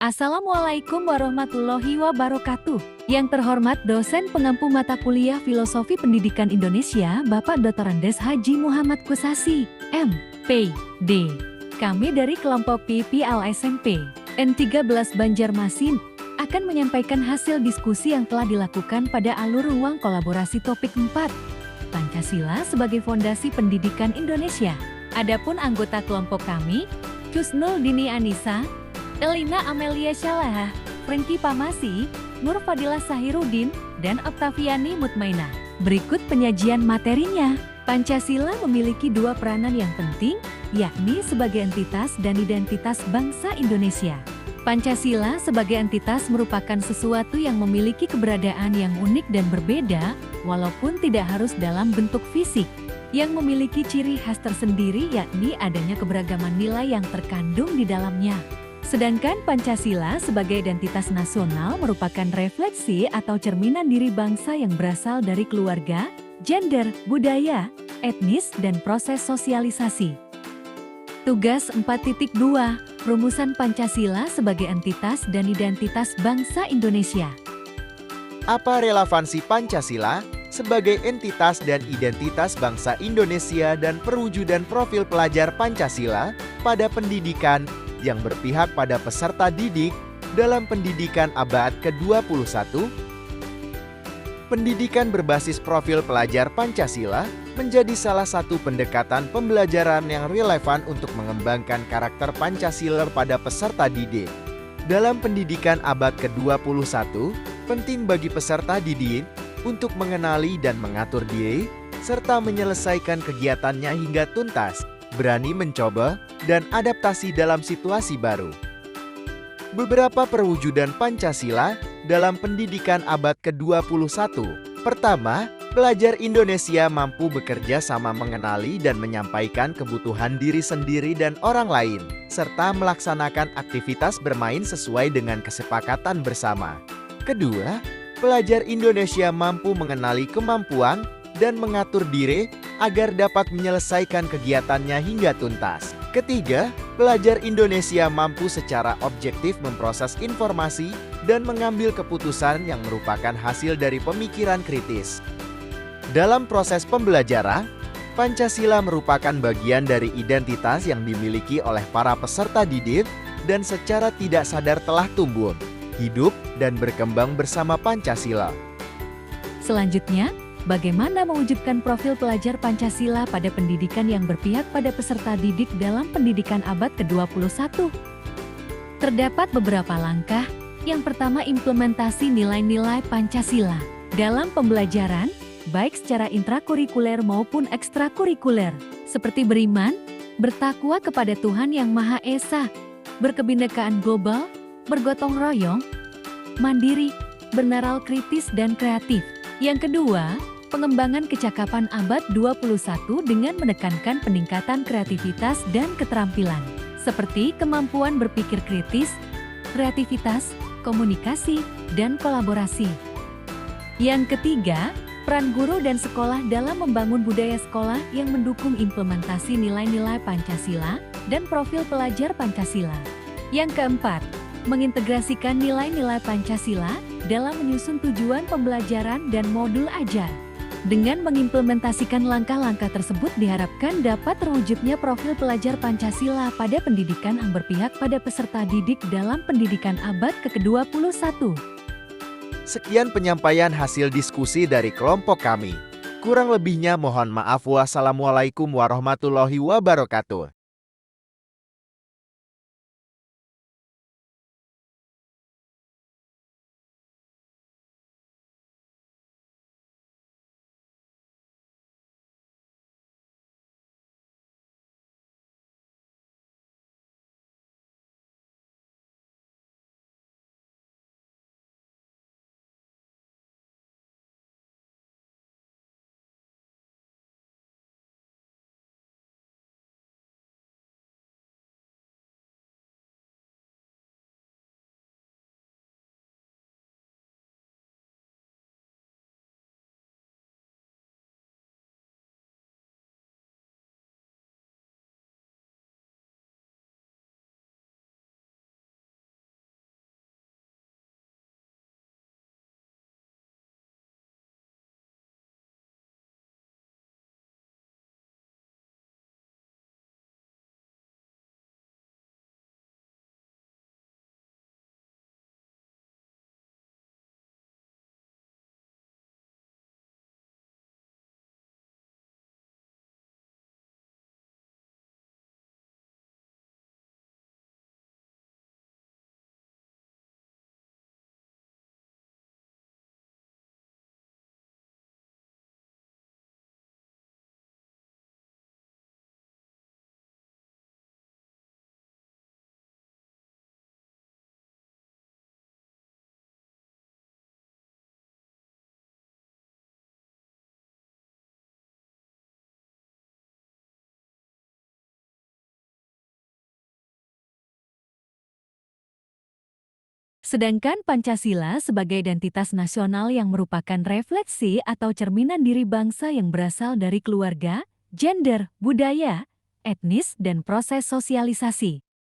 Assalamualaikum warahmatullahi wabarakatuh. Yang terhormat dosen pengampu mata kuliah Filosofi Pendidikan Indonesia, Bapak Dr. Andes Haji Muhammad Kusasi, M.P.D. Kami dari kelompok PPL SMP N13 Banjarmasin akan menyampaikan hasil diskusi yang telah dilakukan pada alur ruang kolaborasi topik 4, Pancasila sebagai Fondasi Pendidikan Indonesia. Adapun anggota kelompok kami, Kusnul Dini Anissa, Elina Amelia Syalaha, Franky Pamasi, Nur Fadilah Sahirudin, dan Oktaviani Mutmainah. Berikut penyajian materinya. Pancasila memiliki dua peranan yang penting, yakni sebagai entitas dan identitas bangsa Indonesia. Pancasila sebagai entitas merupakan sesuatu yang memiliki keberadaan yang unik dan berbeda, walaupun tidak harus dalam bentuk fisik. Yang memiliki ciri khas tersendiri yakni adanya keberagaman nilai yang terkandung di dalamnya. Sedangkan Pancasila sebagai identitas nasional merupakan refleksi atau cerminan diri bangsa yang berasal dari keluarga, gender, budaya, etnis, dan proses sosialisasi. Tugas 4.2, Rumusan Pancasila sebagai entitas dan identitas bangsa Indonesia. Apa relevansi Pancasila sebagai entitas dan identitas bangsa Indonesia dan perwujudan profil pelajar Pancasila pada pendidikan yang berpihak pada peserta didik dalam pendidikan abad ke-21? Pendidikan berbasis profil pelajar Pancasila menjadi salah satu pendekatan pembelajaran yang relevan untuk mengembangkan karakter Pancasila pada peserta didik. Dalam pendidikan abad ke-21, penting bagi peserta didik untuk mengenali dan mengatur diri, serta menyelesaikan kegiatannya hingga tuntas, berani mencoba, dan adaptasi dalam situasi baru. Beberapa perwujudan Pancasila dalam pendidikan abad ke-21. Pertama, pelajar Indonesia mampu bekerja sama mengenali dan menyampaikan kebutuhan diri sendiri dan orang lain, serta melaksanakan aktivitas bermain sesuai dengan kesepakatan bersama. Kedua, pelajar Indonesia mampu mengenali kemampuan dan mengatur diri agar dapat menyelesaikan kegiatannya hingga tuntas. Ketiga, pelajar Indonesia mampu secara objektif memproses informasi dan mengambil keputusan yang merupakan hasil dari pemikiran kritis. Dalam proses pembelajaran, Pancasila merupakan bagian dari identitas yang dimiliki oleh para peserta didik dan secara tidak sadar telah tumbuh, hidup, dan berkembang bersama Pancasila. Selanjutnya, bagaimana mewujudkan profil pelajar Pancasila pada pendidikan yang berpihak pada peserta didik dalam pendidikan abad ke-21? Terdapat beberapa langkah. Yang pertama, implementasi nilai-nilai Pancasila dalam pembelajaran, baik secara intrakurikuler maupun ekstrakurikuler, seperti beriman, bertakwa kepada Tuhan Yang Maha Esa, berkebinekaan global, bergotong royong, mandiri, bernaral kritis dan kreatif. Yang kedua, pengembangan kecakapan abad 21 dengan menekankan peningkatan kreativitas dan keterampilan, seperti kemampuan berpikir kritis, kreativitas, komunikasi, dan kolaborasi. Yang ketiga, peran guru dan sekolah dalam membangun budaya sekolah yang mendukung implementasi nilai-nilai Pancasila dan profil pelajar Pancasila. Yang keempat, mengintegrasikan nilai-nilai Pancasila dalam menyusun tujuan pembelajaran dan modul ajar. Dengan mengimplementasikan langkah-langkah tersebut diharapkan dapat terwujudnya profil pelajar Pancasila pada pendidikan yang berpihak pada peserta didik dalam pendidikan abad ke-21. Sekian penyampaian hasil diskusi dari kelompok kami. Kurang lebihnya mohon maaf. Wassalamualaikum warahmatullahi wabarakatuh. Sedangkan Pancasila sebagai identitas nasional yang merupakan refleksi atau cerminan diri bangsa yang berasal dari keluarga, gender, budaya, etnis, dan proses sosialisasi.